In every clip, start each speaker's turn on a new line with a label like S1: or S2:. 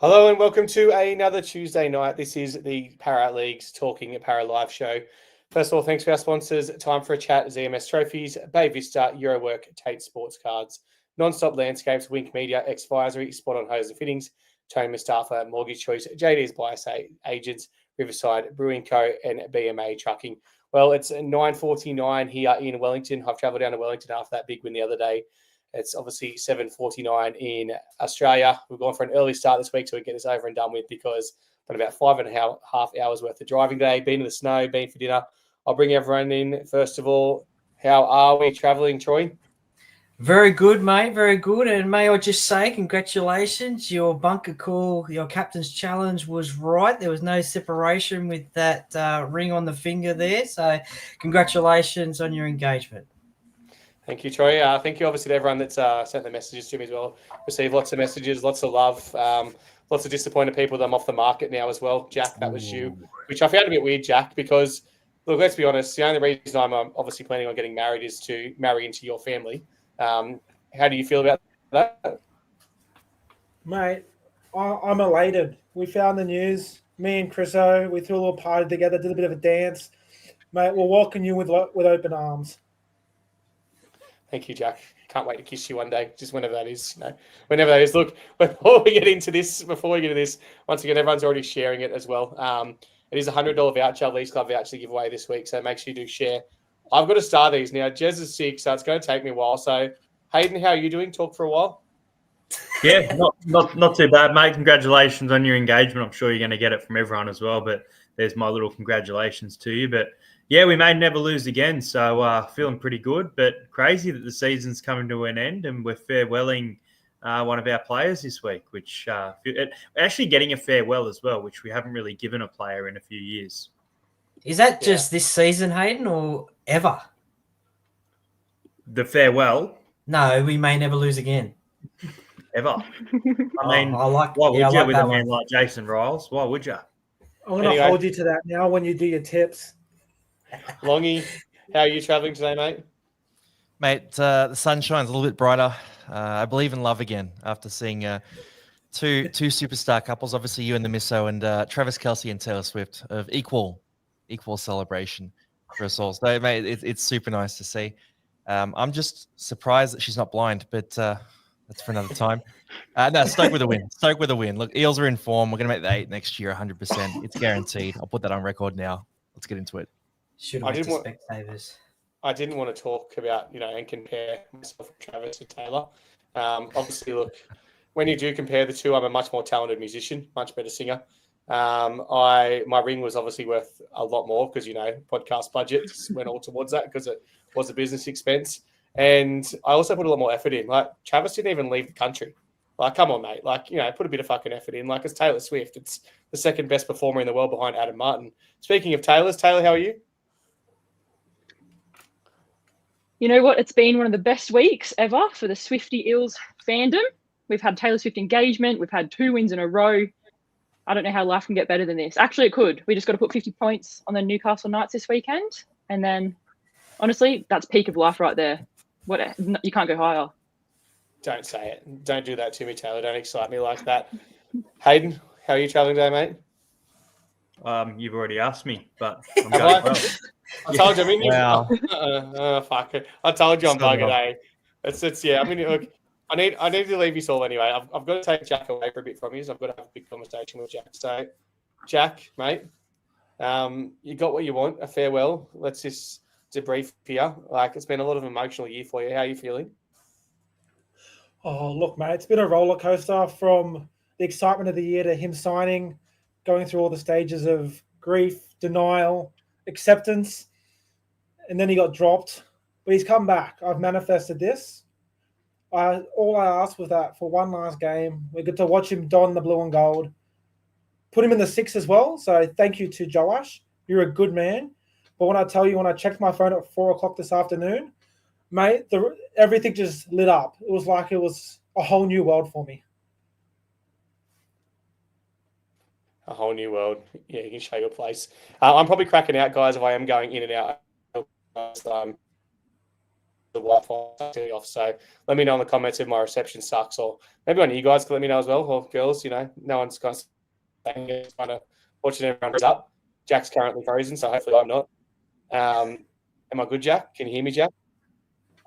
S1: Hello and welcome to another Tuesday night. This is the Parra Leagues Talking Parra Live show. First of all, thanks to our sponsors. Time for a chat, ZMS Trophies, Bay Vista, Eurowork, Tate Sports Cards, Non-Stop Landscapes, Wink Media, X-Visory, Spot on Hose and Fittings, Tony Mustafa, Mortgage Choice, JD's Bias Agents, Riverside, Brewing Co. and BMA Trucking. Well, it's 9:49 here in Wellington. I've travelled down to Wellington after that big win the other day. It's obviously 7:49 in Australia. We've gone for an early start this week so we can get this over and done with because I've done about 5.5 hours worth of driving today, been in the snow, been for dinner. I'll bring everyone in. First of all, how are we travelling, Troy?
S2: Very good, mate. Very good. And may I just say, congratulations. Your bunker call, your captain's challenge was right. There was no separation with that ring on the finger there. So congratulations on your engagement.
S1: Thank you, Troy. Thank you, obviously, to everyone that's sent the messages to me as well. Received lots of messages, lots of love, lots of disappointed people that I'm off the market now as well. Jack, that was you, which I found a bit weird, Jack, because, look, let's be honest, the only reason I'm obviously planning on getting married is to marry into your family. How do you feel about that?
S3: Mate, I'm elated. We found the news. Me and Chriso, we threw a little party together, did a bit of a dance. Mate, we'll welcome you with open arms.
S1: Thank you, Jack. Can't wait to kiss you one day, just whenever that is. Whenever that is. Look, before we get into this, once again, everyone's already sharing it as well. It is a $100 voucher, Leagues Club voucher to give away this week, so make sure you do share. I've got to start these now. Jez is sick, so it's going to take me a while. So, Hayden, how are you doing? Talk for a while.
S4: Yeah, not too bad, mate. Congratulations on your engagement. I'm sure you're going to get it from everyone as well, but there's my little congratulations to you. But yeah, we may never lose again, so feeling pretty good, but crazy that the season's coming to an end and we're farewelling one of our players this week, which actually getting a farewell as well, which we haven't really given a player in a few years.
S2: Is that just this season, Hayden, or ever?
S4: The farewell?
S2: No, we may never lose again.
S4: Ever. I mean, why would you with a man like Jason Riles? Why would you?
S3: I'm going to hold you to that now when you do your tips.
S1: Longy, how are you travelling today, mate?
S5: Mate, the sun shines a little bit brighter. I believe in love again after seeing two superstar couples, obviously you and the Misso, and Travis Kelce and Taylor Swift of equal celebration for us all. So, mate, it's super nice to see. I'm just surprised that she's not blind, but that's for another time. No, stoked with a win. Stoked with a win. Look, Eels are in form. We're going to make the 8 next year, 100%. It's guaranteed. I'll put that on record now. Let's get into it.
S2: I
S1: didn't want to talk about, and compare myself with Travis and Taylor. Obviously, look, when you do compare the two, I'm a much more talented musician, much better singer. My ring was obviously worth a lot more because, podcast budgets went all towards that because it was a business expense. And I also put a lot more effort in. Like, Travis didn't even leave the country. Like, come on, mate. Like, put a bit of fucking effort in. Like, it's Taylor Swift. It's the second best performer in the world behind Adam Martin. Speaking of Taylor, how are you?
S6: You know what? It's been one of the best weeks ever for the Swiftie Eels fandom. We've had Taylor Swift engagement. We've had 2 wins in a row. I don't know how life can get better than this. Actually, it could. We just got to put 50 points on the Newcastle Knights this weekend. And then, honestly, that's peak of life right there. You can't go higher.
S1: Don't say it. Don't do that to me, Taylor. Don't excite me like that. Hayden, how are you travelling today, mate?
S4: You've already asked me, but I'm going well.
S1: I told you. I mean,
S5: wow.
S1: Fuck it. I told you I'm buggered, eh? It's yeah. I mean, look, I need to leave you all anyway. I've got to take Jack away for a bit from you, so I've got to have a big conversation with Jack. So, Jack, mate, you got what you want, a farewell. Let's just debrief here. Like, it's been a lot of emotional year for you. How are you feeling?
S3: Oh, look, mate, it's been a roller coaster from the excitement of the year to him signing, going through all the stages of grief, denial, acceptance, and then he got dropped. But he's come back. I've manifested this. All I asked was that for one last game, we get to watch him don the blue and gold, put him in the 6 as well. So thank you to Joash. You're a good man. But when I checked my phone at 4 o'clock this afternoon, mate, everything just lit up. It was like it was a whole new world for me.
S1: A whole new world. Yeah, you can show your place. I'm probably cracking out, guys, if I am going in and out. the Wi-Fi off. So let me know in the comments if my reception sucks, or maybe one of you guys can let me know as well, or girls. No one's kind of watching everyone up. Jack's currently frozen, so hopefully I'm not. Am I good, Jack? Can you hear me, Jack?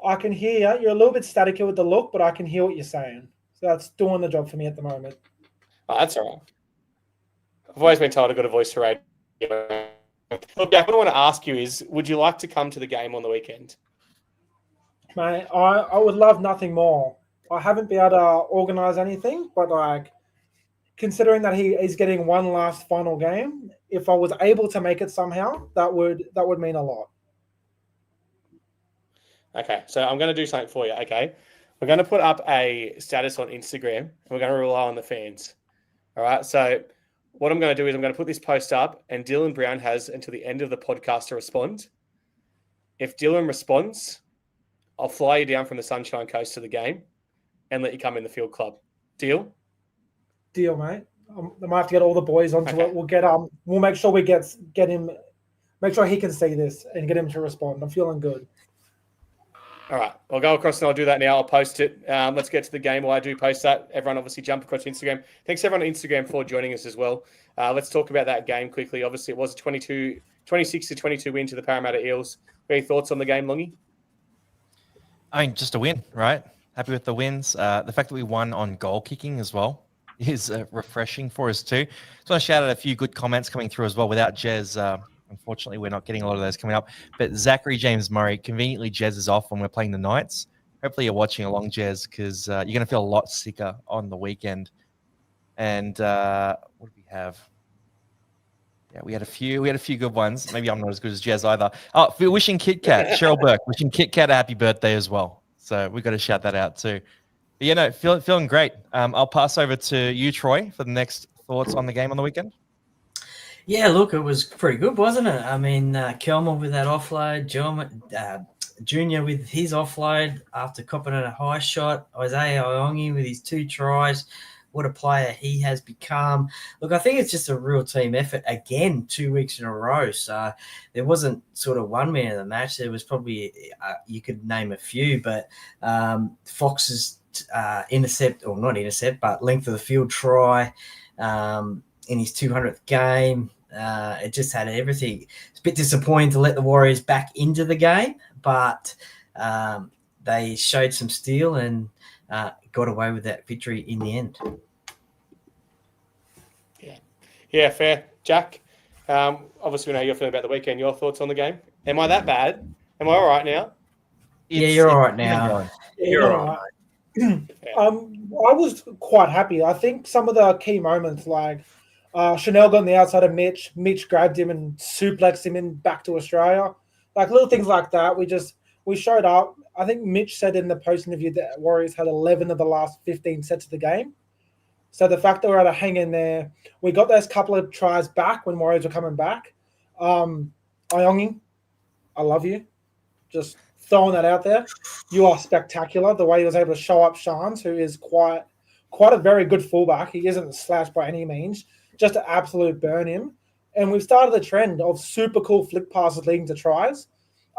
S3: I can hear you. You're a little bit staticky with the look, but I can hear what you're saying. So that's doing the job for me at the moment.
S1: Oh, that's all right. I've always been told I've got a voice for radio. Look, Jack, what I want to ask you is, would you like to come to the game on the weekend?
S3: Mate, I would love nothing more. I haven't been able to organise anything, but considering that he's getting one last final game, if I was able to make it somehow, that would mean a lot.
S1: Okay, so I'm going to do something for you, okay? We're going to put up a status on Instagram, and we're going to rely on the fans. All right, so what I'm going to do is I'm going to put this post up, and Dylan Brown has until the end of the podcast to respond. If Dylan responds, I'll fly you down from the Sunshine Coast to the game and let you come in the field club. Deal?
S3: Deal, mate. I might have to get all the boys onto it. We'll make sure we get him, make sure he can see this and get him to respond. I'm feeling good.
S1: All right, I'll go across and I'll do that now. I'll post it. Let's get to the game. While I do post that, everyone obviously jump across Instagram. Thanks everyone on Instagram for joining us as well. Let's talk about that game quickly. Obviously, it was a 26-22 win to the Parramatta Eels. Any thoughts on the game, Longy?
S5: I mean, just a win, right? Happy with the wins. The fact that we won on goal kicking as well is refreshing for us too. Just want to shout out a few good comments coming through as well. Without Jez, unfortunately, we're not getting a lot of those coming up. But Zachary James Murray, conveniently, Jez is off when we're playing the Knights. Hopefully, you're watching along, Jez, because you're going to feel a lot sicker on the weekend. And what did we have? Yeah, we had a few good ones. Maybe I'm not as good as Jez either. Oh, wishing Kit Kat, Cheryl Burke, wishing Kit Kat a happy birthday as well. So we got to shout that out too. But feeling great. I'll pass over to you, Troy, for the next thoughts on the game on the weekend.
S2: Yeah, look, it was pretty good, wasn't it? I mean, Kelman with that offload, Junior with his offload after copping at a high shot, Isaiah Iongi with his 2 tries. What a player he has become. Look, I think it's just a real team effort again, 2 weeks in a row. So there wasn't sort of one man of the match. There was probably, you could name a few, but Fox's intercept, or not intercept, but length of the field try in his 200th game. It just had everything. It's a bit disappointing to let the Warriors back into the game, but they showed some steel and got away with that victory in the end.
S1: Yeah, fair. Jack, obviously we know you're feeling about the weekend. Your thoughts on the game? Am I that bad? Am I all right now?
S2: Yeah, you're all right now.
S3: You're all right. I was quite happy. I think some of the key moments, like Chanel got on the outside of Mitch grabbed him and suplexed him in back to Australia. Like little things like that. We showed up. I think Mitch said in the post interview that Warriors had 11 of the last 15 sets of the game. So the fact that we're able to hang in there, we got those couple of tries back when Warriors were coming back. Iongi, I love you. Just throwing that out there. You are spectacular. The way he was able to show up Shans, who is quite a very good fullback. He isn't slashed by any means. Just to absolute burn him. And we've started the trend of super cool flick passes leading to tries.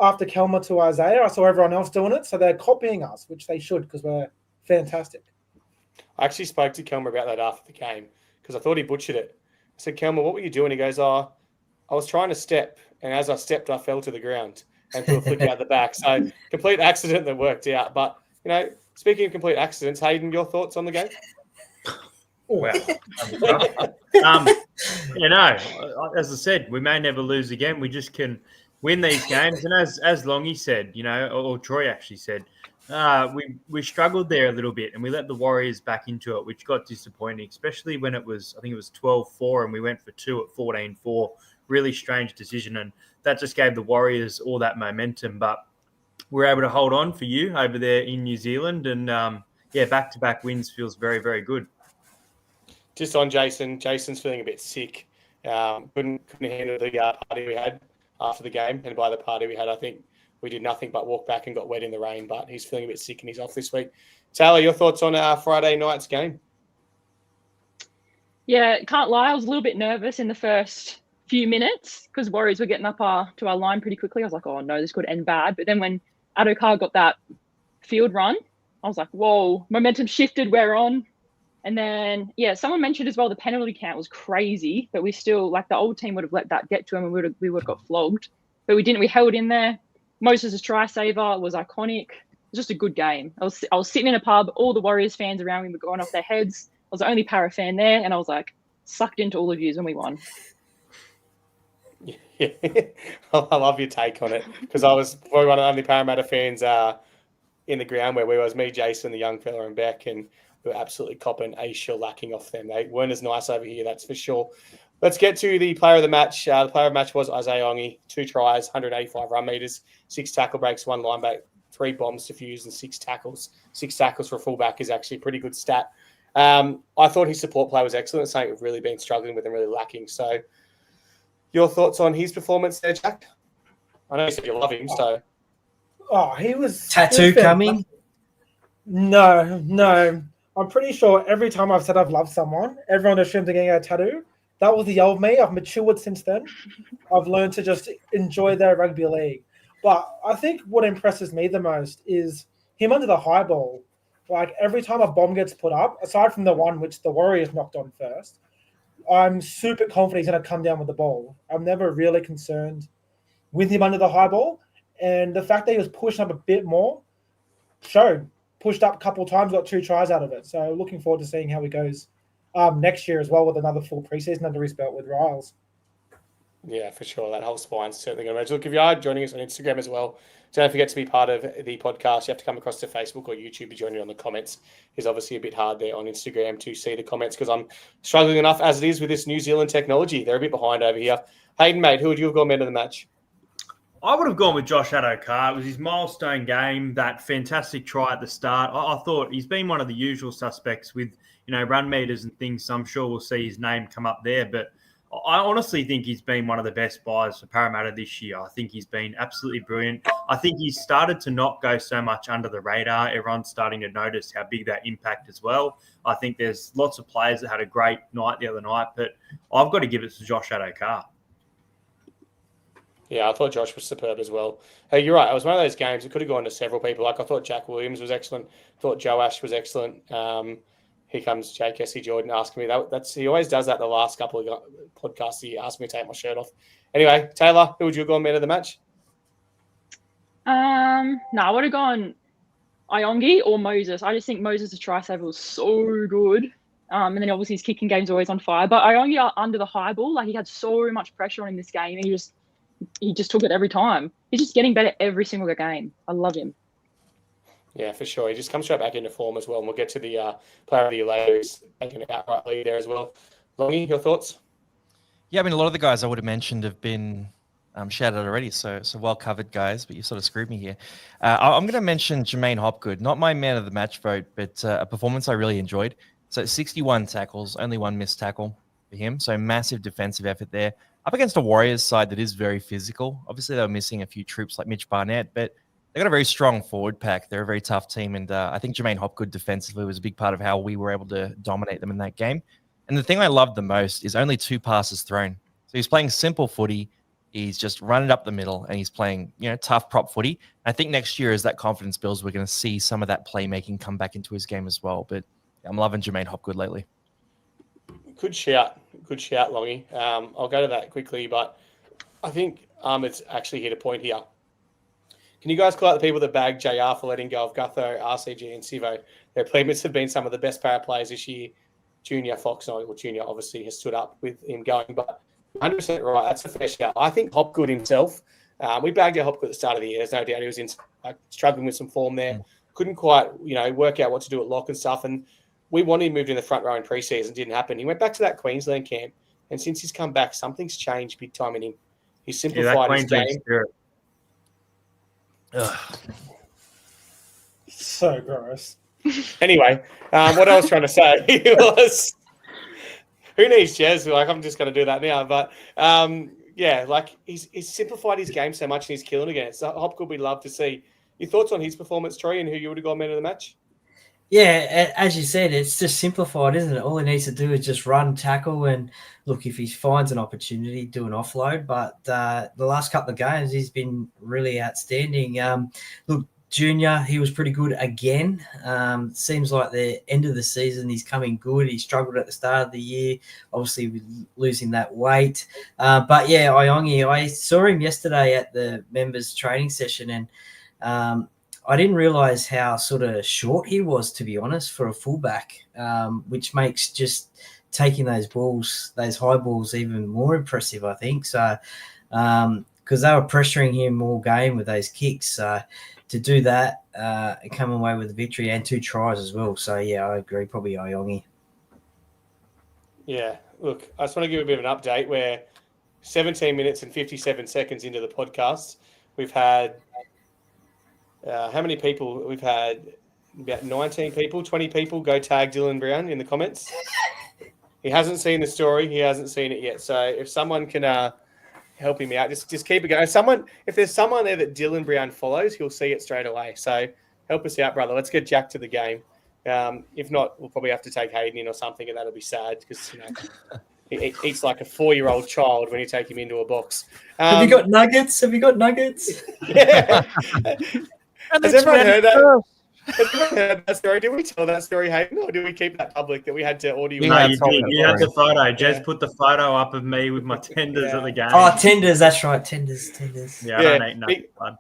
S3: After Kelma to Isaiah, I saw everyone else doing it. So they're copying us, which they should because we're fantastic.
S1: I actually spoke to Kelma about that after the game because I thought he butchered it. I said, Kelma, what were you doing? He goes, I was trying to step, and as I stepped, I fell to the ground and threw a flick out the back. So complete accident that worked out. But, speaking of complete accidents, Hayden, your thoughts on the game?
S4: Wow. As I said, we may never lose again. We just can win these games. And as Longy said, or Troy actually said, we struggled there a little bit and we let the Warriors back into it, which got disappointing, especially when I think it was 12-4 and we went for 2 at 14-4. Really strange decision. And that just gave the Warriors all that momentum. But we were able to hold on for you over there in New Zealand. And back-to-back wins feels very, very good.
S1: Just on Jason. Jason's feeling a bit sick. Couldn't handle the party we had after the game. And by the party we had, I think we did nothing but walk back and got wet in the rain. But he's feeling a bit sick and he's off this week. Taylor, your thoughts on Friday night's game?
S6: Yeah, can't lie. I was a little bit nervous in the first few minutes because Warriors were getting up to our line pretty quickly. I was like, oh no, this could end bad. But then when Adokar got that field run. I was like, whoa, momentum shifted, we're on. And then, someone mentioned as well the penalty count was crazy, but we still, like, the old team would have let that get to him and we would have got flogged. But we didn't. We held in there. Moses' try saver was iconic. It was just a good game. I was sitting in a pub, all the Warriors fans around me were going off their heads. I was the only Parra fan there, and I was like, sucked into all of yous when we won.
S1: Yeah. I love your take on it, because I was probably one of the only Parramatta fans in the ground where we was me, Jason, the young fella, and Beck, and we were absolutely copping a shellacking off them. They weren't as nice over here, that's for sure. Let's get to the player of the match. The player of the match was Isaiah Ongi. 2 tries, 185 run meters, 6 tackle breaks, 1 line break, 3 bombs defused, and 6 tackles. 6 tackles for a fullback is actually a pretty good stat. I thought his support play was excellent, something we've really been struggling with and really lacking. So your thoughts on his performance there, Jack? I know you said you love him, so.
S3: Oh, he was...
S2: Tattoo coming?
S3: No. I'm pretty sure every time I've said I've loved someone, everyone assumes they're getting a tattoo. That was the old me. I've matured since then. I've learned to just enjoy their rugby league. But I think what impresses me the most is him under the high ball. Like, every time a bomb gets put up, aside from the one which the Warriors knocked on first, I'm super confident he's going to come down with the ball. I'm never really concerned with him under the high ball. And the fact that he was pushing up a bit more showed. Pushed up a couple of times, got 2 tries out of it. So looking forward to seeing how he goes next year as well, with another full preseason under his belt with Riles.
S1: Yeah, for sure. That whole spine's certainly going to match. Look, if you are joining us on Instagram as well, don't forget to be part of the podcast. You have to come across to Facebook or YouTube to join you on the comments. It's obviously a bit hard there on Instagram to see the comments, because I'm struggling enough as it is with this New Zealand technology. They're a bit behind over here. Hayden, mate, who would you have gone man of the match?
S4: I would have gone with Josh Adokar. It was his milestone game, that fantastic try at the start. I thought he's been one of the usual suspects with, run meters and things. So I'm sure we'll see his name come up there. But I honestly think he's been one of the best buys for Parramatta this year. I think he's been absolutely brilliant. I think he's started to not go so much under the radar. Everyone's starting to notice how big that impact as well. I think there's lots of players that had a great night the other night, but I've got to give it to Josh Adokar.
S1: Yeah, I thought Josh was superb as well. Hey, you're right. It was one of those games. It could have gone to several people. Like, I thought Jack Williams was excellent. I thought Joe Ash was excellent. Here comes Jake Essie Jordan asking me. He always does that the last couple of podcasts. He asked me to take my shirt off. Anyway, Taylor, who would you have gone man of the match?
S6: I would have gone Iongi or Moses. I just think Moses' try saver was so good. And then obviously his kicking game's always on fire. But Iongi under the high ball, like, he had so much pressure on him this game, and he just took it every time. He's just getting better every single game. I love him.
S1: Yeah, for sure. He just comes straight back into form as well. And we'll get to the player of the year later. He's taking an outright lead there as well. Longy, your thoughts?
S5: Yeah, I mean, a lot of the guys I would have mentioned have been shouted out already, so well covered, guys, but you sort of screwed me here. I'm going to mention Jermaine Hopgood, not my man of the match vote, but a performance I really enjoyed. So 61 tackles, only 1 missed tackle for him, so massive defensive effort there. Up against a Warriors side that is very physical. Obviously, they were missing a few troops like Mitch Barnett, but they got a very strong forward pack. They're a very tough team, and I think Jermaine Hopgood defensively was a big part of how we were able to dominate them in that game. And the thing I loved the most is only 2 passes thrown. So he's playing simple footy. He's just running up the middle, and he's playing, tough prop footy. I think next year, as that confidence builds, we're going to see some of that playmaking come back into his game as well. But I'm loving Jermaine Hopgood lately.
S1: Good shout, Longy. I'll go to that quickly, but I think it's actually hit a point here. Can you guys call out the people that bagged JR for letting go of Gutho, RCG, and Sivo? Their playmates have been some of the best Parra players this year. Junior Fox, Junior obviously has stood up with him going, but 100% right. That's a fair shout. I think Hopgood himself, we bagged our Hopgood at the start of the year. There's no doubt he was struggling with some form there. Couldn't quite, work out what to do at lock and stuff. And we wanted him moved in the front row in preseason. Didn't happen. He went back to that Queensland camp, and since he's come back, something's changed big time in him. He's simplified his game.
S3: So gross.
S1: Anyway, what I was trying to say was, who needs Jez? I'm just going to do that now. But he's simplified his game so much, and he's killing again. So Hopgood, we'd love to see your thoughts on his performance, Troy, and who you would have gone man of the match.
S2: Yeah, as you said, it's just simplified, isn't it? All he needs to do is just run, tackle, and look, if he finds an opportunity, do an offload. But the last couple of games, he's been really outstanding. Look, Junior, he was pretty good again. Seems like the end of the season, he's coming good. He struggled at the start of the year, obviously with losing that weight. But yeah, Iongi, I saw him yesterday at the members training session, and I didn't realise how sort of short he was, to be honest, for a fullback, which makes just taking those balls, those high balls, even more impressive, I think. So, because they were pressuring him all game with those kicks. So, to do that and come away with a victory and 2 tries as well. So, yeah, I agree, probably Iongi.
S1: Yeah, look, I just want to give a bit of an update. We're 17 minutes and 57 seconds into the podcast. We've had how many people? We've had about 19 people, 20 people go tag Dylan Brown in the comments. He hasn't seen the story. He hasn't seen it yet. So if someone can help him out, just keep it going. If there's someone there that Dylan Brown follows, he'll see it straight away. So help us out, brother. Let's get Jack to the game. If not, we'll probably have to take Hayden in or something, and that'll be sad because he eats like a 4-year-old child when you take him into a box.
S2: Have you got nuggets?
S1: Yeah. Has everyone heard that? Has everyone heard that story? Did we tell that story, Hayden, or did we keep that public that we had to audio?
S4: No, you did. You had the photo. Jez put the photo up of me with my tenders at the game.
S2: Oh, tenders. That's right. Tenders.
S4: Yeah, I don't eat nuggets, bud.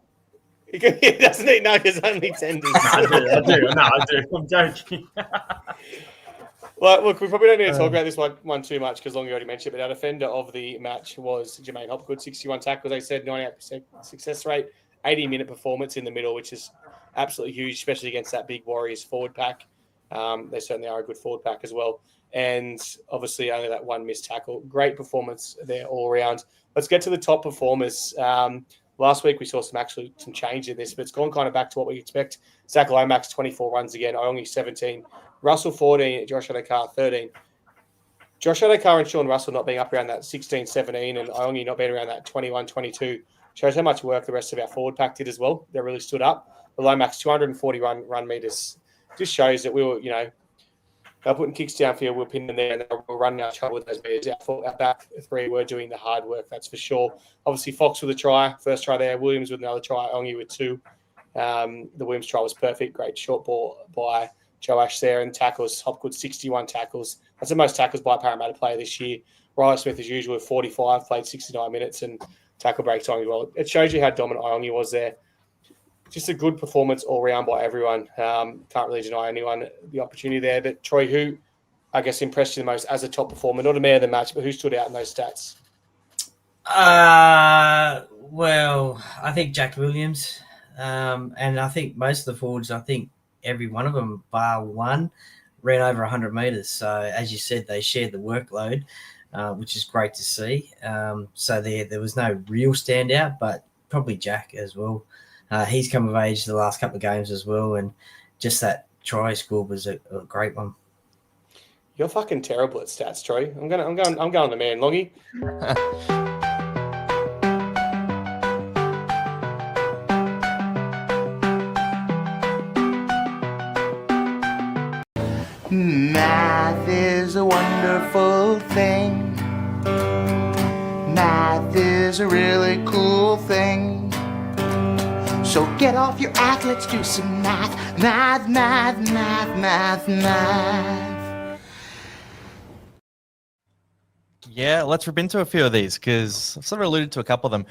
S1: He doesn't eat nuggets, only tenders.
S4: No, I do. No, I do. I'm joking.
S1: Well, look, we probably don't need to talk about this one too much because Longy already mentioned it, but our defender of the match was Jermaine Hopgood, 61 tackles. They said 98% success rate, 80-minute performance in the middle, which is absolutely huge, especially against that big Warriors forward pack. They certainly are a good forward pack as well. And obviously only that one missed tackle. Great performance there all around. Let's get to the top performers. Last week we saw some change in this, but it's gone kind of back to what we expect. Zach Lomax, 24 runs again. Iongi, 17. Russell, 14. Josh Adokar, 13. Josh Adokar and Sean Russell not being up around that 16, 17, and Iongi not being around that 21, 22 shows how much work the rest of our forward pack did as well. They really stood up. The Lomax, 240 run meters, just shows that we were, they're putting kicks downfield, we were pinning there, and they were running our trouble with those meters. Our back 3 were doing the hard work, that's for sure. Obviously, Fox with a try, first try there. Williams with another try. Iongi with 2. The Williams try was perfect. Great short ball by Joash there, and tackles. Hopgood, 61 tackles. That's the most tackles by a Parramatta player this year. Riley Smith, as usual, with 45, played 69 minutes, and tackle break time as well. It shows you how dominant Iongi was there. Just a good performance all round by everyone. Can't really deny anyone the opportunity there. But Troy, who I guess impressed you the most as a top performer? Not a man of the match, but who stood out in those stats?
S2: Well, I think Jack Williams, and I think most of the forwards. I think every one of them, bar one, ran over 100 metres. So as you said, they shared the workload, which is great to see. So there was no real standout, but probably Jack as well. He's come of age the last couple of games as well, and just that try score was a great one.
S1: You're fucking terrible at stats, Troy. I'm going the man, Longy.
S7: Math is a wonderful thing. Math is a really cool thing. So get off your act, let's do some math. Math, math, math, math, math.
S5: Yeah, let's rip into a few of these because I've sort of alluded to a couple of them.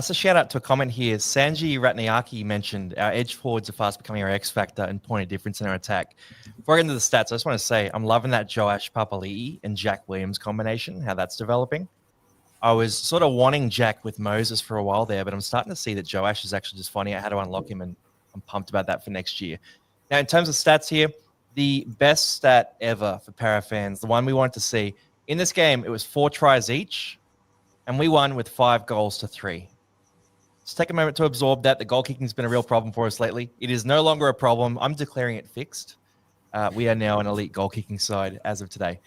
S5: So shout out to a comment here. Sanji Ratnayaki mentioned our edge forwards are fast becoming our X factor and point of difference in our attack. Before I get into the stats, I just want to say I'm loving that Joash Papali'i and Jack Williams combination, how that's developing. I was sort of wanting Jack with Moses for a while there, but I'm starting to see that Joash is actually just finding out how to unlock him, and I'm pumped about that for next year. Now, in terms of stats here, the best stat ever for Parra fans, the one we wanted to see, in this game, it was 4 tries each, and we won with 5 goals to 3. Just take a moment to absorb that. The goal kicking has been a real problem for us lately. It is no longer a problem. I'm declaring it fixed. We are now an elite goal kicking side as of today.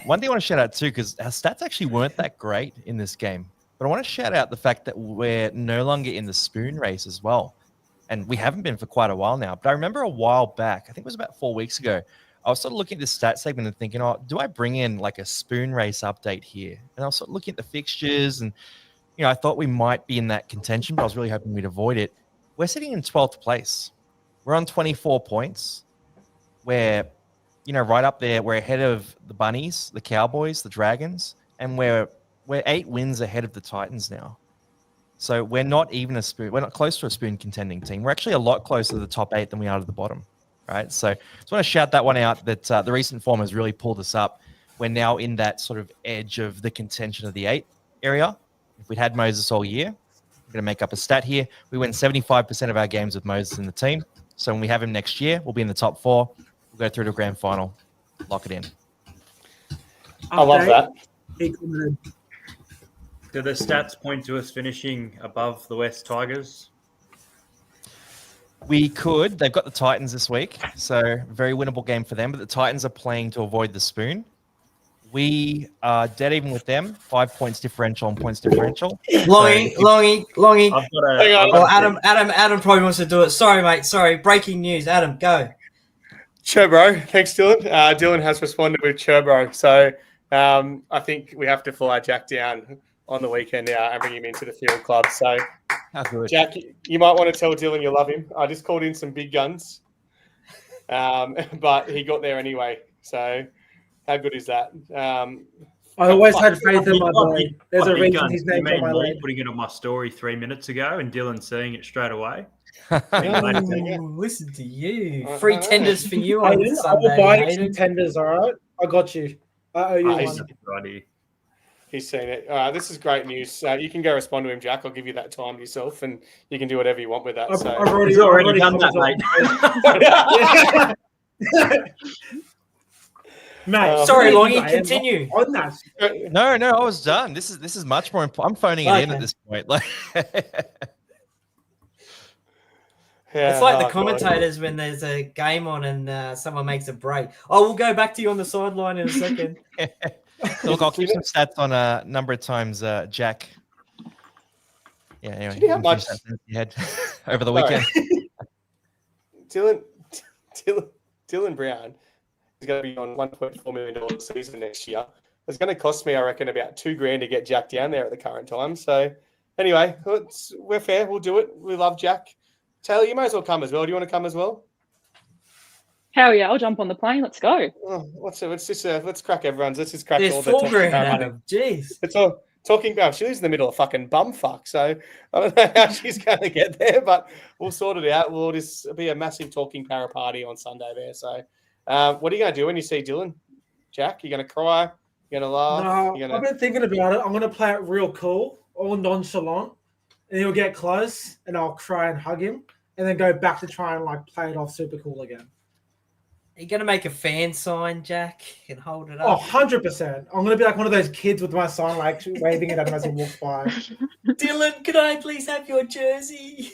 S5: One thing I want to shout out too, because our stats actually weren't that great in this game, but I want to shout out the fact that we're no longer in the spoon race as well. and we haven't been for quite a while now. But I remember a while back, I think it was about 4 weeks ago, I was sort of looking at the stat segment and thinking, oh, do I bring in like a spoon race update here? And I was sort of looking at the fixtures and, I thought we might be in that contention, but I was really hoping we'd avoid it. We're sitting in 12th place. We're on 24 points. We're, right up there. We're ahead of the Bunnies, the Cowboys, the Dragons, and we're 8 wins ahead of the Titans now. So we're not even a spoon. We're not close to a spoon contending team. We're actually a lot closer to the top 8 than we are to the bottom, right? So I just want to shout that one out that the recent form has really pulled us up. We're now in that sort of edge of the contention of the 8 area. If we'd had Moses all year, I'm going to make up a stat here. We win 75% of our games with Moses in the team. So when we have him next year, we'll be in the top 4. We'll go through to the grand final. Lock it in.
S1: I love that.
S4: Do the stats point to us finishing above the West Tigers?
S5: We could. They've got the Titans this week, so very winnable game for them. But the Titans are playing to avoid the spoon. We are dead even with them. 5 points differential on points differential.
S2: Longy.
S4: I've
S2: Adam probably wants to do it. Sorry, mate. Sorry. Breaking news. Adam, go.
S1: Churbo. Thanks, Dylan. Dylan has responded with Churbo. So I think we have to fly Jack down on the weekend now and bring him into the field club. So, Jack, you might want to tell Dylan you love him. I just called in some big guns, but he got there anyway. So, how good is that?
S3: I always had faith in my boy. There's a reason his name's on my leg.
S4: Putting it on my story 3 minutes ago and Dylan seeing it straight away.
S2: Listen to you. Free tenders for you on
S3: Hayden,
S2: Sunday.
S3: I will buy you some tenders, all right? I got you. I owe you one.
S1: He's seen it. This is great news. You can go respond to him, Jack. I'll give you that time yourself, and you can do whatever you want with that.
S3: I've already done that, mate. Mate,
S2: sorry, Longy, continue.
S3: On that.
S5: No, I was done. This is much more important. I'm phoning it in at this point. Like,
S2: it's like the commentators when there's a game on and someone makes a break. Oh, we'll go back to you on the sideline in a second.
S5: Look, I'll keep some stats on a number of times, Jack. Yeah, anyway,
S1: do you know how much
S5: you had over the weekend?
S1: Dylan Brown is going to be on $1.4 million season next year. It's going to cost me, I reckon, about $2,000 to get Jack down there at the current time. So, anyway, we're fair. We'll do it. We love Jack. Taylor, you might as well come as well. Do you want to come as well?
S6: Hell yeah, I'll jump on the plane. Let's go.
S1: Oh, let's crack everyone's. Let's just crack
S2: There's
S1: all the
S2: $4,000, Adam. Jeez.
S1: It's all talking about. She lives in the middle of fucking bumfuck, so I don't know how she's going to get there, but we'll sort it out. We'll just be a massive talking Parra party on Sunday there. So, what are you going to do when you see Dylan? Jack, you going to cry? You going to laugh?
S3: No, I've been thinking about it. I'm going to play it real cool, all nonchalant, and he'll get close, and I'll cry and hug him, and then go back to try and play it off super cool again.
S2: Are you going to make a fan sign, Jack, and hold it
S3: Oh,
S2: up?
S3: 100%. I'm going to be like one of those kids with my sign, waving it at him as he walks by.
S2: Dylan, could I please have your jersey?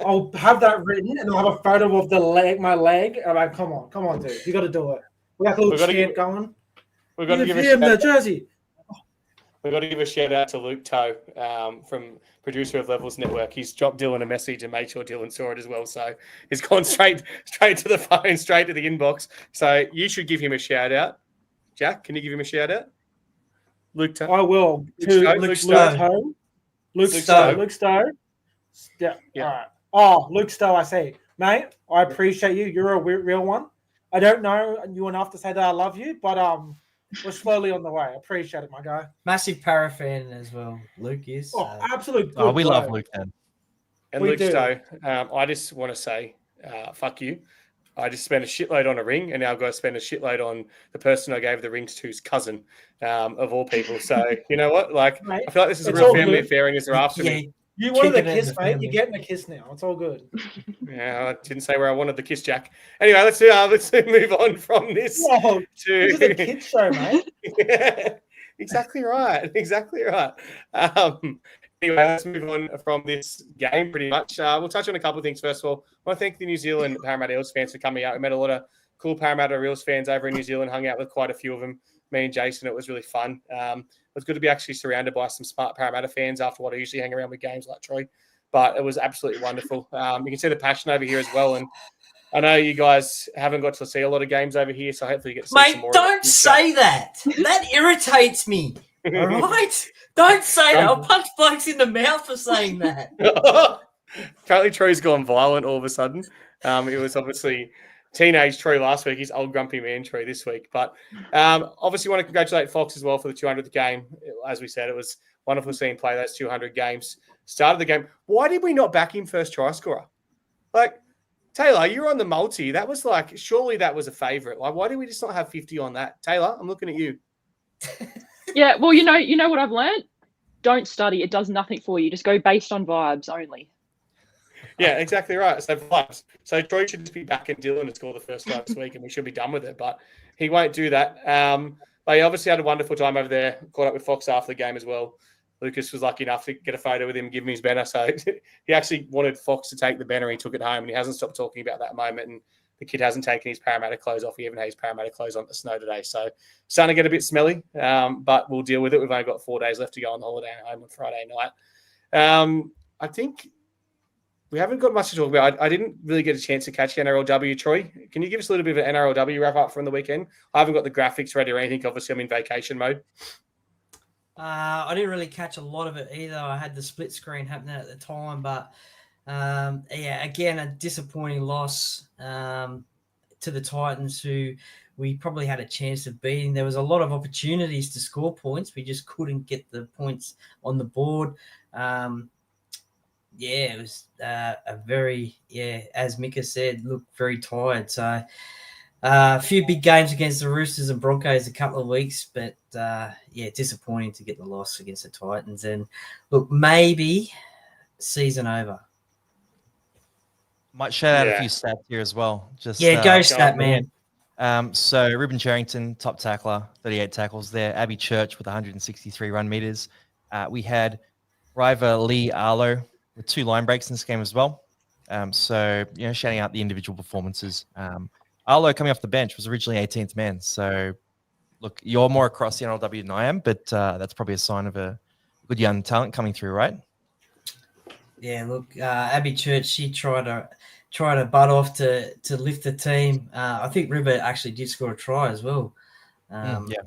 S3: I'll have that written, and I'll have a photo of my leg. I'm like, come on, dude. You got to do it. We got a little chant going.
S1: We've got to give
S3: him the jersey.
S1: We've got to give a shout out to Luke Toe from producer of Levels Network. He's dropped Dylan a message and made sure Dylan saw it as well. So he's gone straight to the phone, straight to the inbox. So you should give him a shout out. Jack, can you give him a shout out? Luke Toe.
S3: I will.
S1: Luke Stowe.
S3: Luke Stowe. Yeah. All right. Oh, Luke Stowe, I see. Mate, I appreciate you. You're a real one. I don't know you enough to say that I love you, but we're slowly on the way. I appreciate it, my guy.
S2: Massive Parra fan as well. Luke is.
S3: Oh, absolute.
S5: Oh, we love Luke then.
S1: And Luke Stowe, I just want to say, fuck you. I just spent a shitload on a ring, and now I've got to spend a shitload on the person I gave the rings to's cousin, of all people. So you know what? Mate, I feel like this is a real family affair, and they're after me.
S3: You wanted a kiss, mate. You're getting a kiss now. It's all good.
S1: Yeah, I didn't say where I wanted the kiss, Jack. Anyway, let's move on from this.
S3: Whoa, this is a kids show, mate.
S1: Yeah, exactly right. Anyway, let's move on from this game pretty much. We'll touch on a couple of things. First of all, I want to thank the New Zealand Parramatta Eels fans for coming out. We met a lot of cool Parramatta Eels fans over in New Zealand, hung out with quite a few of them. Me and Jason, it was really fun. It was good to be actually surrounded by some smart Parramatta fans after what I usually hang around with games like Troy. but it was absolutely wonderful. You can see the passion over here as well. And I know you guys haven't got to see a lot of games over here, so hopefully you get to see some more.
S2: Mate, don't say that. That irritates me. All right? Don't say that. I'll punch blokes in the mouth for saying that.
S1: Apparently, Troy's gone violent all of a sudden. It was obviously teenage Troy last week. He's old grumpy man Troy this week. But obviously, want to congratulate Fox as well for the 200th game. As we said, it was wonderful seeing him play those 200 games. Started the game. Why did we not back him first try scorer? Like, Taylor, you're on the multi. That was like, surely that was a favourite. Like, why did we just not have 50 on that? Taylor, I'm looking at you.
S6: Yeah, well, you know what I've learned? Don't study. It does nothing for you. Just go based on vibes only.
S1: Yeah, exactly right. So vibes. So Troy should just be back in Dylan and score the first try this week, and we should be done with it. But he won't do that. But he obviously had a wonderful time over there. Caught up with Fox after the game as well. Lucas was lucky enough to get a photo with him, give him his banner. So he actually wanted Fox to take the banner. He took it home, and he hasn't stopped talking about that moment. And the kid hasn't taken his Parramatta clothes off. He even had his Parramatta clothes on the snow today. So starting to get a bit smelly, but we'll deal with it. We've only got 4 days left to go on holiday home on Friday night. I think we haven't got much to talk about. I didn't really get a chance to catch the NRLW, Troy. Can you give us a little bit of an NRLW wrap up from the weekend? I haven't got the graphics ready or anything. Obviously, I'm in vacation mode.
S2: I didn't really catch a lot of it either. I had the split screen happening at the time, but yeah, again, a disappointing loss to the Titans, who we probably had a chance of beating. There was a lot of opportunities to score points. We just couldn't get the points on the board. Yeah, it was a very, as Mika said, looked very tired. So a few big games against the Roosters and Broncos a couple of weeks, but yeah, disappointing to get the loss against the Titans. And look, maybe season over.
S5: Might shout out a few stats here as well. Just
S2: go stat man.
S5: So Ruben Cherrington, top tackler, 38 tackles there. Abby Church with 163 run meters. We had Riva Lee Arlo with 2 line breaks in this game as well. So, shouting out the individual performances. Arlo coming off the bench was originally 18th man. So, look, you're more across the NRLW than I am, but that's probably a sign of a good young talent coming through, right?
S2: Yeah, look, Abby Church, she tried to butt off to lift the team. I think River actually did score a try as well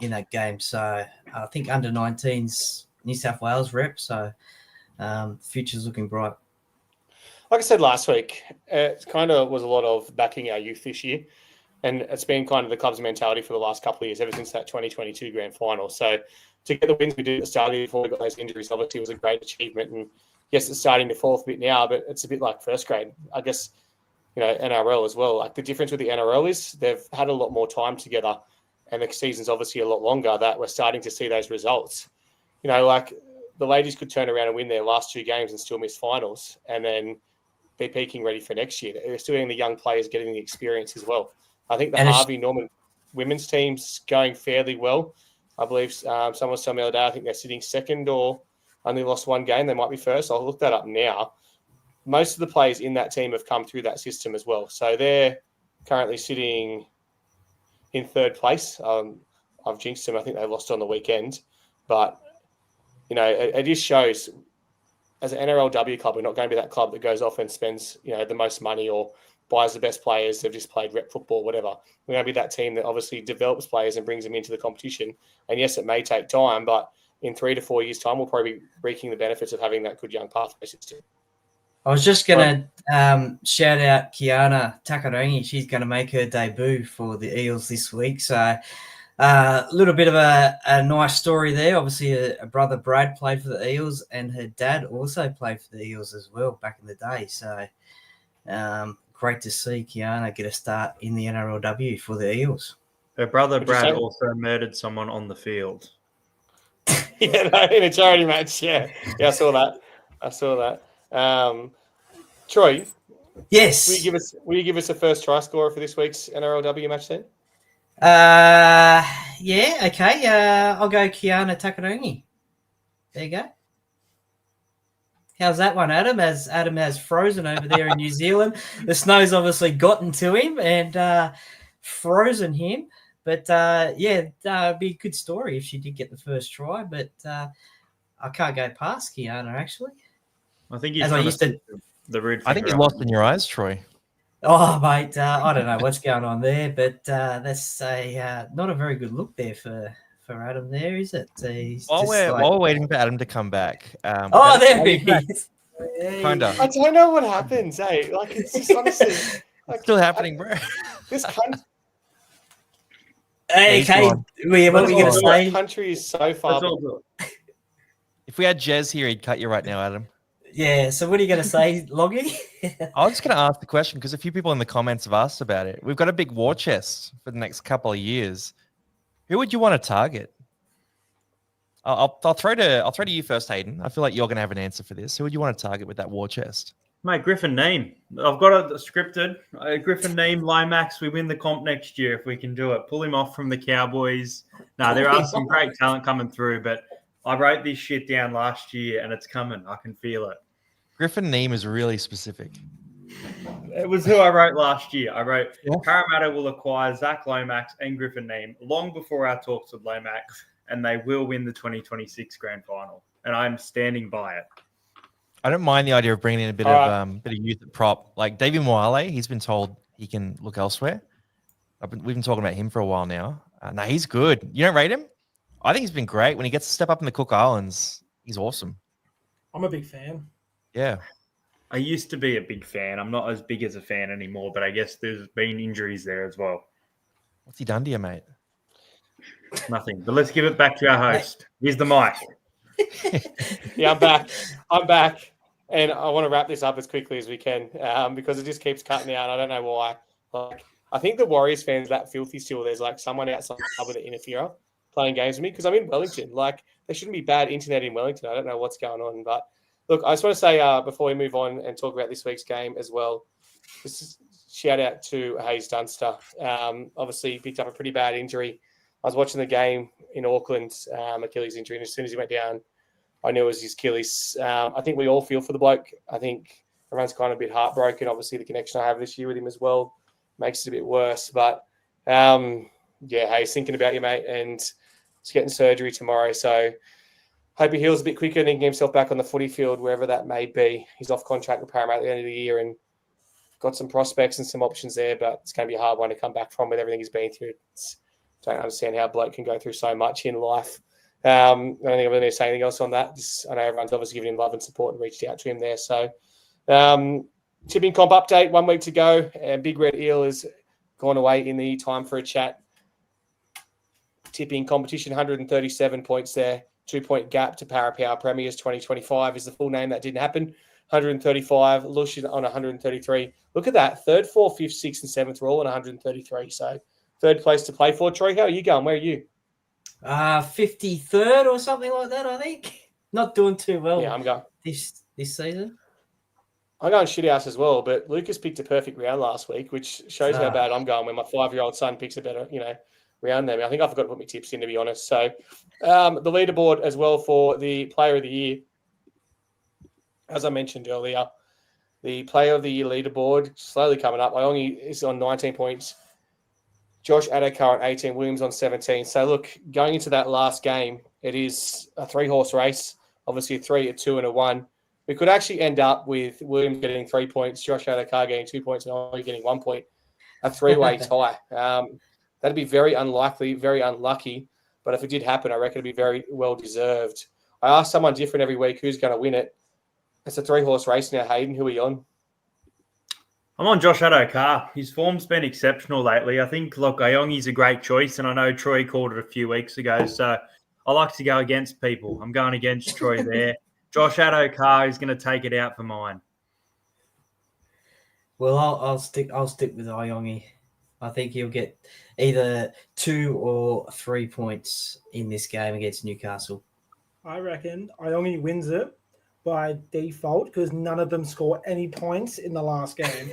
S2: in that game. So I think under 19's New South Wales rep. So future's looking bright.
S1: Like I said last week, it kind of was a lot of backing our youth this year. And it's been kind of the club's mentality for the last couple of years, ever since that 2022 grand final. So to get the wins we did at the start of the year before we got those injuries, obviously was a great achievement. And yes, it's starting to fall off a bit now, but it's a bit like first grade. I guess, NRL as well. Like the difference with the NRL is they've had a lot more time together and the season's obviously a lot longer, that we're starting to see those results. Like the ladies could turn around and win their last 2 games and still miss finals and then be peaking ready for next year. They're still getting the young players getting the experience as well. I think the Harvey Norman women's team's going fairly well. I believe someone was telling me the other day, I think they're sitting second or only lost 1 game. They might be first. I'll look that up now. Most of the players in that team have come through that system as well. So they're currently sitting in 3rd place. I've jinxed them. I think they lost on the weekend. But, it just shows as an NRLW club, we're not going to be that club that goes off and spends, the most money or buys the best players. They've just played rep football, whatever. We're going to be that team that obviously develops players and brings them into the competition. And yes, it may take time, but in 3 to 4 years' time, we'll probably be reaping the benefits of having that good young pathway system.
S2: I was just going to shout out Kiana Takarangi. She's going to make her debut for the Eels this week. So a little bit of a nice story there. Obviously, a brother, Brad, played for the Eels, and her dad also played for the Eels as well back in the day. So great to see Kiana get a start in the NRLW for the Eels.
S4: Her brother, Brad, also murdered someone on the field.
S1: In a charity match. Yeah, I saw that. Troy,
S2: yes.
S1: Will you give us a first try scorer for this week's NRLW match then?
S2: Yeah, okay. I'll go Kiana Takarangi. There you go. How's that one, Adam? As Adam has frozen over there in New Zealand, the snow's obviously gotten to him and frozen him. But it'd be a good story if she did get the first try. But I can't go past Kiana, actually.
S4: I think he's
S2: As I
S4: trying
S2: used
S4: to
S2: to.
S4: the rude
S5: I think
S4: finger
S5: you
S4: up.
S5: lost in your eyes, Troy.
S2: Oh, mate, I don't know what's going on there, but that's not a very good look there for Adam there, is it? He's
S5: While
S2: just
S5: we're waiting for Adam to come back.
S2: oh, there he is.
S5: Kinda.
S1: I don't know what happens, eh? Like, it's just honestly... Like,
S5: Still happening, bro.
S1: This country...
S2: Hey,
S5: he's
S2: Kate,
S5: gone.
S2: what were you going to
S1: This
S2: say?
S1: country is so far...
S4: That's all good.
S5: If we had Jez here, he'd cut you right now, Adam.
S2: Yeah, so what are you going to say, Loggy?
S5: I was just going to ask the question because a few people in the comments have asked about it. We've got a big war chest for the next couple of years. Who would you want to target? I'll throw to you first, Hayden. I feel like you're going to have an answer for this. Who would you want to target with that war chest?
S4: Mate, Griffin Neem. I've got it scripted. Griffin Neem, Lomax, we win the comp next year if we can do it. Pull him off from the Cowboys. No, there are some great talent coming through, but I wrote this shit down last year and it's coming. I can feel it.
S5: Griffin Neem is really specific.
S4: It was who I wrote last year. I wrote Parramatta will acquire Zach Lomax and Griffin Neem long before our talks with Lomax, and they will win the 2026 grand final. And I'm standing by it.
S5: I don't mind the idea of bringing in a bit of youth at prop. Like David Moale, he's been told he can look elsewhere. We've been talking about him for a while now. No, he's good. You don't rate him? I think he's been great. When he gets to step up in the Cook Islands, he's awesome.
S3: I'm a big fan.
S5: Yeah.
S4: I used to be a big fan. I'm not as big as a fan anymore, but I guess there's been injuries there as well.
S5: What's he done to you, mate?
S4: Nothing. But let's give it back to our host. Here's the mic.
S1: Yeah, I'm back. And I want to wrap this up as quickly as we can because it just keeps cutting out. I don't know why. Like, I think the Warriors fans are that filthy still. There's like someone outside with an interferer playing games with me because I'm in Wellington. Like, there shouldn't be bad internet in Wellington. I don't know what's going on. But look, I just want to say before we move on and talk about this week's game as well, just shout out to Hayes Dunster. Obviously, he picked up a pretty bad injury. I was watching the game in Auckland, Achilles injury, and as soon as he went down, I knew it was his Achilles. I think we all feel for the bloke. I think everyone's kind of a bit heartbroken. Obviously, the connection I have this year with him as well makes it a bit worse. But, Hayes, thinking about you, mate, and he's getting surgery tomorrow. So hope he heals a bit quicker and he can get himself back on the footy field, wherever that may be. He's off contract with Parramatta at the end of the year and got some prospects and some options there, but it's going to be a hard one to come back from with everything he's been through. Don't understand how a bloke can go through so much in life. I don't think I'm going to say anything else on that. I know everyone's obviously giving him love and support and reached out to him there. So, tipping comp update, 1 week to go. And Big Red Eel has gone away in the time for a chat. Tipping competition, 137 points there. 2-point gap to Parra Power Premiers 2025 is the full name. That didn't happen. 135. Lush on 133. Look at that. 3rd, 4th, 5th, 6th, and 7th are all on 133. So, 3rd place to play for. Troy, how are you going? Where are you?
S2: 53rd or something like that, I think. Not doing too well.
S1: Yeah, I'm going
S2: this season.
S1: I'm going shit house as well, but Lucas picked a perfect round last week, which shows how bad I'm going when my 5-year-old son picks a better, round than me. I think I forgot to put my tips in, to be honest. So the leaderboard as well for the player of the year. As I mentioned earlier, the player of the year leaderboard slowly coming up. Iongi is on 19 points. Josh Adokar on 18, Williams on 17. So, look, going into that last game, it is a 3-horse race. Obviously, a 3, a 2, and a 1. We could actually end up with Williams getting 3 points, Josh Adokar getting 2 points, and only getting 1 point. A 3-way tie. That'd be very unlikely, very unlucky. But if it did happen, I reckon it'd be very well deserved. I ask someone different every week who's going to win it. It's a 3-horse race now, Hayden. Who are you on?
S4: I'm on Josh Adokar. His form's been exceptional lately. I think, Iongi's a great choice, and I know Troy called it a few weeks ago, so I like to go against people. I'm going against Troy there. Josh Adokar is going to take it out for mine.
S2: Well, I'll stick with Iongi. I think he'll get either 2 or 3 points in this game against Newcastle.
S3: I reckon Iongi wins it by default because none of them score any points in the last game.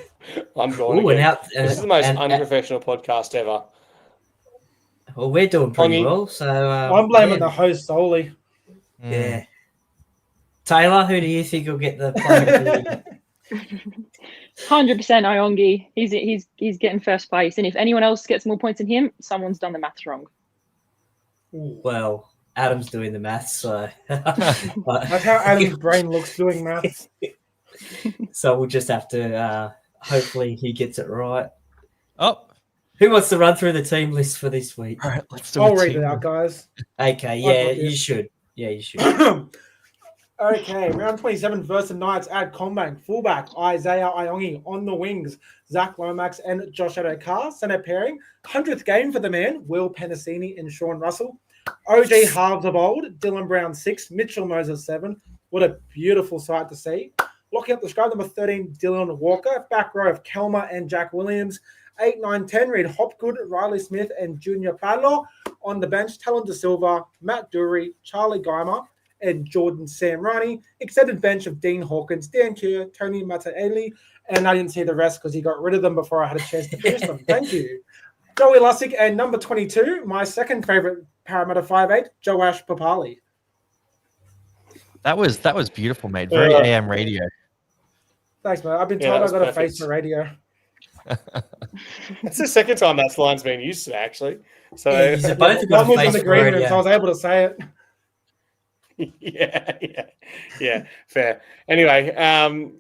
S1: I'm going this is the most unprofessional podcast ever.
S2: Well, we're doing pretty well, so
S3: I'm blaming the host solely.
S2: Yeah. Taylor, who do you think will get the player?
S6: 100% Iongi. He's getting first place, and if anyone else gets more points than him, someone's done the maths wrong.
S2: Well, Adam's doing the maths, so
S3: that's how Adam's brain looks doing maths.
S2: So we'll just have to hopefully he gets it right.
S5: Oh,
S2: Who wants to run through the team list for this week?
S5: all right, let's do
S3: I'll
S5: a
S3: read
S5: team.
S3: it out, guys.
S2: Okay,
S3: I've
S2: yeah,
S3: got
S2: you
S3: this.
S2: should. Yeah, you should.
S3: Okay, round 27 versus the Knights at Combank. Fullback, Isaiah Iongi. On the wings, Zach Lomax and Josh Adokar. Centre pairing, 100th game for the man, Will Penasini and Sean Russell. OJ halves of old, Dylan Brown 6, Mitchell Moses 7. What a beautiful sight to see. Locking up the scrub, number 13, Dylan Walker. Back row of Kelmer and Jack Williams. 8, 9, 10, Reed Hopgood, Riley Smith and Junior Padlow. On the bench, Talon De Silva, Matt Dury, Charlie Geimer, and Jordan Samrani. Extended bench of Dean Hawkins, Dan Kerr, Tony Mataeli, and I didn't see the rest because he got rid of them before I had a chance to finish them. Thank you. Joey Lussick and number 22, my second favourite Parramatta 5'8", Joash Papali.
S5: That was beautiful, mate. Very AM radio.
S3: Thanks, mate. I've been
S1: Yeah,
S3: told
S1: that
S3: I've
S1: was
S3: got a face
S1: perfect.
S3: for radio.
S1: It's the second time that line's been used today, actually. So
S2: Yeah, you both have got
S3: One
S2: a
S3: was in
S2: face
S3: the
S2: for
S3: green room,
S2: radio.
S3: so I was able to say it.
S1: yeah, fair. Anyway,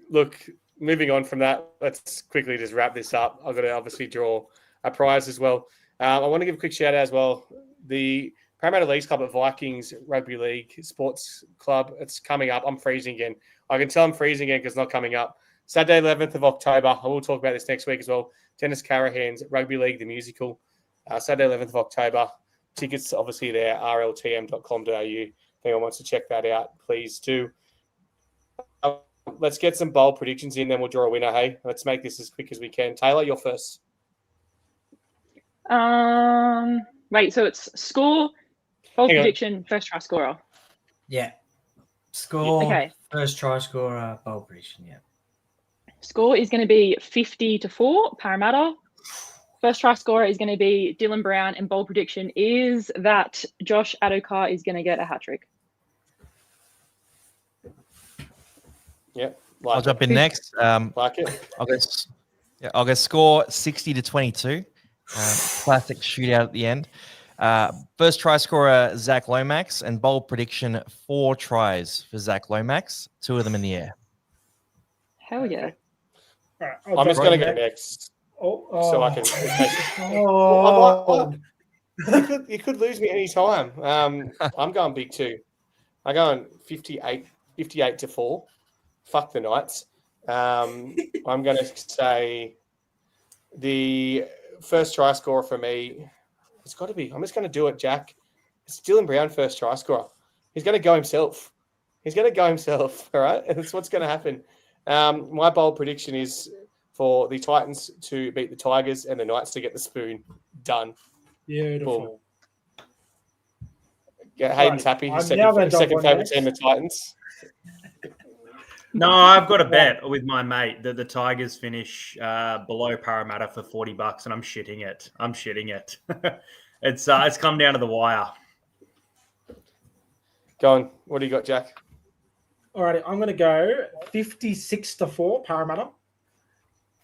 S1: look, moving on from that, let's quickly just wrap this up. I've got to obviously draw a prize as well. I want to give a quick shout out as well. The Parramatta Leagues Club at Vikings Rugby League Sports Club, it's coming up. I'm freezing again. I can tell I'm freezing again because it's not coming up. Saturday, 11th of October. I will talk about this next week as well. Dennis Carahan's Rugby League, the musical. Saturday, 11th of October. Tickets obviously there, rltm.com.au. If anyone wants to check that out, please do. Let's get some bold predictions in, then we'll draw a winner. Hey, let's make this as quick as we can. Taylor, you're first.
S6: Wait, so it's score, bold
S1: Hang on.
S6: prediction, first try scorer.
S2: Yeah. Score,
S6: Okay.
S2: first try scorer, bold prediction, yeah.
S6: Score is going to be 50-4, Parramatta. First try scorer is going to be Dylan Brown, and bold prediction is that Josh Adokar is going to get a hat trick.
S1: Yep.
S5: I'll jump in next.
S1: Like it.
S5: I'll go score 60-22. Classic shootout at the end. First try scorer Zach Lomax, and bold prediction 4 tries for Zach Lomax, 2 of them in the air.
S6: Hell yeah.
S3: All right,
S1: I'm just going to go next so I can. You could lose me any time. I'm going big too. I'm going 58-4. Fuck the Knights. I'm going to say the first try scorer for me, it's got to be, I'm just going to do it, Jack. It's Dylan Brown, first try scorer. He's going to go himself. All right? That's what's going to happen. My bold prediction is for the Titans to beat the Tigers and the Knights to get the spoon. Done.
S3: Beautiful.
S1: Yeah, Hayden's happy. His
S3: I'm now gonna jump
S1: second
S3: on
S1: favourite
S3: next.
S1: team, the Titans.
S4: No, I've got a bet with my mate that the Tigers finish below Parramatta for $40, and I'm shitting it. It's come down to the wire.
S1: Go on. What do you got, Jack?
S3: Alrighty, I'm going to go 56-4 Parramatta.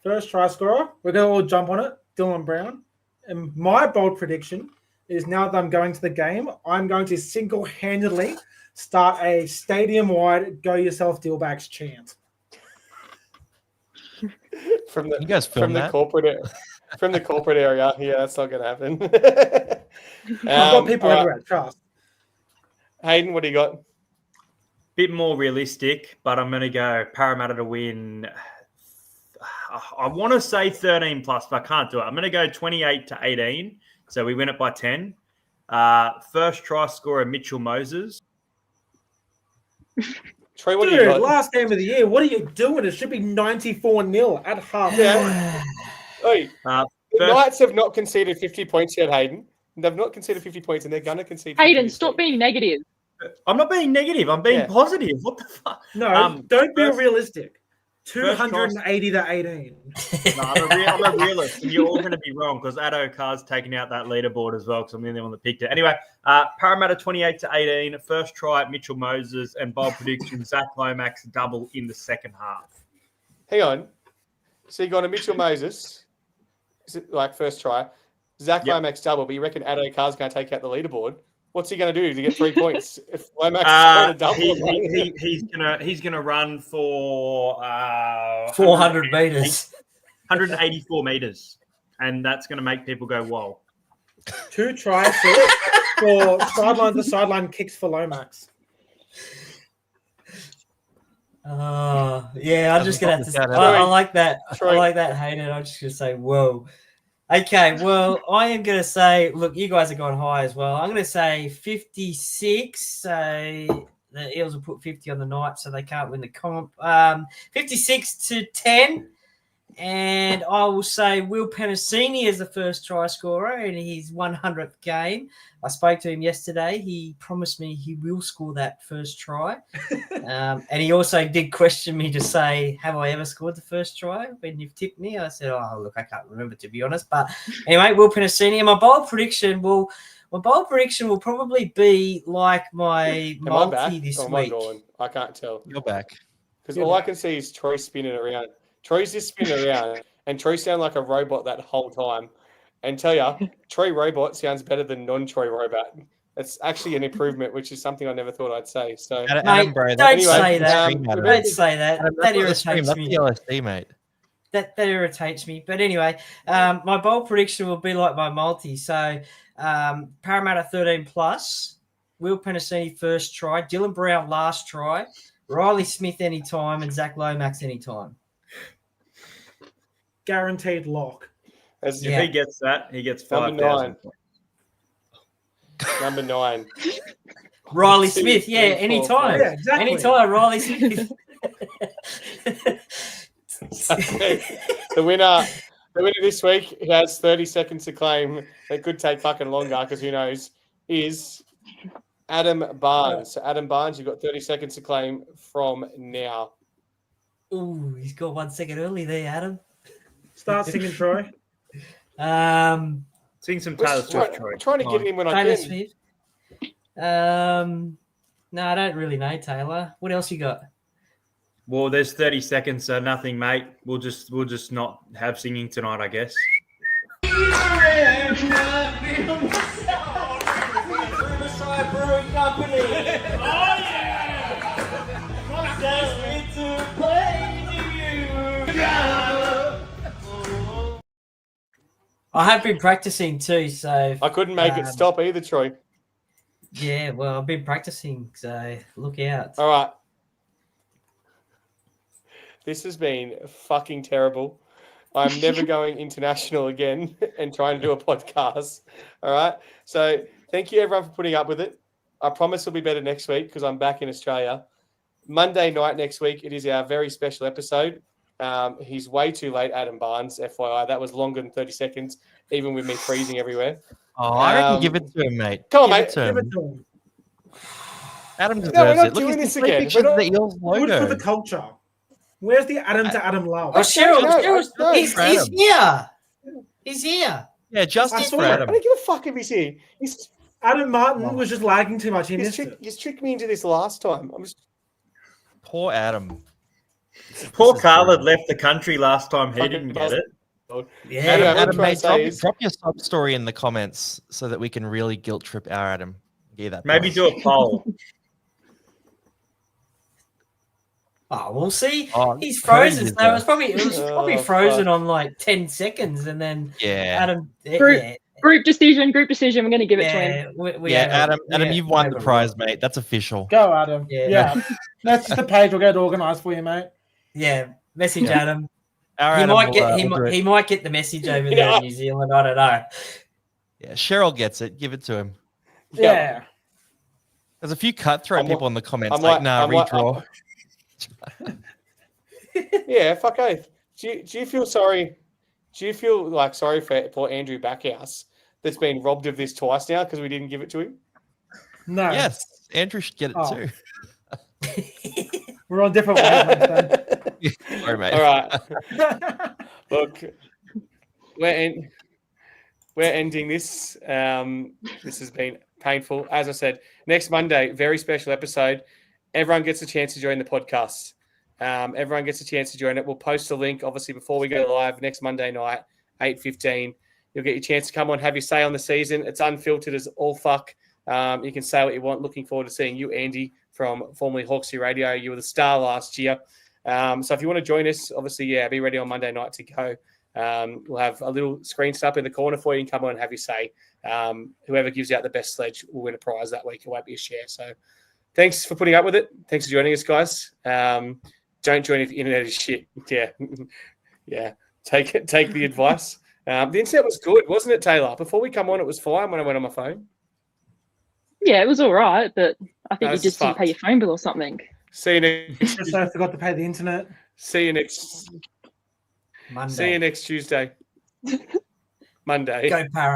S3: First try scorer. We're going to all jump on it. Dylan Brown. And my bold prediction is now that I'm going to the game, I'm going to single-handedly start a stadium-wide "Go Yourself Dealbacks" chant.
S1: From the
S5: You guys film that?
S1: From the corporate area. Yeah, that's not going to happen.
S3: I've got people
S1: all right.
S3: everywhere. Trust.
S1: Hayden, what do you got?
S4: Bit more realistic, but I'm going to go Parramatta to win. I want to say 13 plus, but I can't do it. I'm going to go 28-18. So we win it by 10. First try scorer Mitchell Moses.
S1: Troy, what do you
S3: Dude,
S1: got?
S3: last game of the year. What are you doing? It should be 94-0 at half.
S1: Yeah. Oi, the
S4: First-
S1: Knights have not conceded 50 points yet, Hayden. They've not conceded 50 points, and they're going to concede 50
S6: Hayden,
S1: this
S6: stop
S1: week.
S6: being negative.
S4: I'm not being negative. I'm being
S1: Yeah.
S4: positive. What the fuck?
S3: No, don't be
S4: first-
S3: realistic.
S4: first try-
S3: 280-18.
S4: No, I'm a realist, and you're all going to be wrong because Addo-Carr's taking out that leaderboard as well because I'm the only one that picked it. Anyway, Parramatta 28-18, first try Mitchell Moses, and bold prediction Zach Lomax double in the second half.
S1: Hang on. So you got a Mitchell Moses, is it like first try, Zach
S4: Yep.
S1: Lomax double, but you reckon Addo Carr's going to take out the leaderboard? What's he going to do to get 3 points? If Lomax scored a double,
S4: he's gonna run for
S2: 400 meters.
S4: 184 meters, and that's going to make people go, whoa.
S3: 2 tries for sideline to sideline kicks for Lomax.
S2: Yeah, I'm just gonna have to. I like that. I like that, Hayden. I'm just gonna say, whoa. Okay, well, I am gonna say, look, you guys have gone high as well. I'm gonna say 56. So the Eels will put 50 on the night, so they can't win the comp. 56-10. And I will say Will Penasini is the first try scorer in his 100th game. I spoke to him yesterday. He promised me he will score that first try. And he also did question me to say, have I ever scored the first try when you've tipped me? I said, oh, look, I can't remember, to be honest. But anyway, Will Penasini. And my bold prediction will probably be like my multi this week.
S1: I can't tell.
S5: You're back.
S1: Because all I can see is Troy spinning around. Troy's just spinning around, and Troy sound like a robot that whole time. And tell you, Troy robot sounds better than non-Troy robot. It's actually an improvement, which is something I never thought I'd say. So,
S2: mate, don't say that. Don't say that. That irritates me.
S5: That's the LSD, mate.
S2: That irritates me. But anyway, my bold prediction will be like my multi. So, Parramatta 13 plus, Will Penasini first try, Dylan Brown last try, Riley Smith anytime, and Zach Lomax anytime.
S3: Guaranteed lock.
S4: If he gets that, he gets 5,000 points.
S1: Number 9.
S2: Riley Smith, anytime.
S3: Yeah, exactly.
S2: Anytime, Riley Smith.
S1: The winner this week, he has 30 seconds to claim. It could take fucking longer because who knows, is Adam Barnes. So Adam Barnes, you've got 30 seconds to claim from now.
S2: Ooh, he's got 1 second early there, Adam.
S3: Start singing, Troy.
S4: Sing some Taylor Swift, Troy.
S1: Trying to get him when
S2: Taylor
S1: I can.
S2: Swift. No, I don't really know, Taylor. What else you got?
S4: Well, there's 30 seconds, so nothing, mate. We'll just not have singing tonight, I guess.
S2: I have been practicing too, so
S1: I couldn't make it stop either, Troy.
S2: Yeah, well, I've been practicing, so look out.
S1: All right. This has been fucking terrible. I'm never going international again and trying to do a podcast. All right. So thank you, everyone, for putting up with it. I promise it'll be better next week because I'm back in Australia. Monday night next week, it is our very special episode. He's way too late, Adam Barnes, FYI. That was longer than 30 seconds, even with me freezing everywhere.
S5: Oh, I reckon give it to him, mate.
S1: Come on, mate.
S3: Give it to him.
S5: Adam deserves
S1: we're not
S5: it. Look
S1: doing
S5: at
S1: this
S5: the
S1: again.
S5: picture
S1: We're
S5: of
S1: not-
S5: the Eels
S3: Good
S5: logo.
S3: for the culture. Where's the Adam to Adam love?
S2: Oh, Cheryl,
S1: No,
S2: he's here. He's here.
S5: Yeah, justice for
S3: swear.
S1: I
S5: Adam.
S1: don't give a fuck if he's here.
S3: Adam Martin was just lagging too much. He missed it.
S1: He's tricked me into this last time.
S5: Poor Adam.
S4: Poor Carl had left the country last time. He didn't get it.
S2: Yeah.
S1: Anyway, what I'm
S5: Adam,
S1: trying
S5: mate,
S1: to say is-
S5: drop your sub story in the comments so that we can really guilt trip our Adam. Yeah, that
S4: Maybe
S5: prize.
S4: do a poll.
S2: Oh, we'll see.
S5: Oh,
S2: He's frozen.
S5: crazy,
S2: So it was probably
S1: Oh,
S2: frozen
S1: fuck.
S2: on like 10 seconds, and then
S5: Yeah.
S2: Adam.
S6: Group decision. We're going to give it to him.
S5: Adam, you've won the prize, mate. That's official.
S3: Go, Adam.
S2: Yeah.
S3: Yeah. That's the page we'll get organised for you, mate.
S2: Yeah, message
S5: Yeah.
S2: Adam.
S5: Our
S2: He
S5: Adam
S2: might
S5: will,
S2: get
S5: will do it.
S2: he might get the message over there in New Zealand. I don't know.
S5: Yeah, Cheryl gets it. Give it to him.
S3: Yeah.
S5: There's a few cutthroat
S1: I'm
S5: people in the comments
S1: I'm
S5: like,
S1: like-
S5: nah,
S1: I'm like-
S5: redraw.
S1: Yeah, fuck oath. Do you feel sorry? Do you feel like sorry for poor Andrew Backhouse that's been robbed of this twice now because we didn't give it to him?
S3: No.
S5: Yes, Andrew should get it
S3: Oh.
S5: too.
S3: We're on different wavelengths
S5: Sorry, mate.
S1: All right. Look, we're ending this. This has been painful. As I said, next Monday, very special episode. Everyone gets a chance to join the podcast. Everyone gets a chance to join it. We'll post a link, obviously, before we go live next Monday night, 8:15. You'll get your chance to come on, have your say on the season. It's unfiltered as all fuck. You can say what you want. Looking forward to seeing you, Andy, from formerly Hawksy Radio. You were the star last year. So if you want to join us, obviously, be ready on Monday night to go. We'll have a little screen stuff in the corner for you and come on and have your say. Whoever gives out the best sledge will win a prize that week. It won't be a share. So thanks for putting up with it. Thanks for joining us, guys. Don't join if the internet is shit. Yeah. Take the advice. The internet was good, wasn't it, Taylor? Before we come on, it was fine when I went on my phone.
S6: Yeah, it was all right, but I think
S1: No,
S6: you
S1: this
S6: just
S1: is
S6: didn't pay
S1: fucked.
S6: your phone bill or something.
S1: See you next.
S3: Just so I forgot to pay the internet.
S1: See you next.
S2: Monday.
S1: See you next Tuesday. Monday.
S2: Go Parra.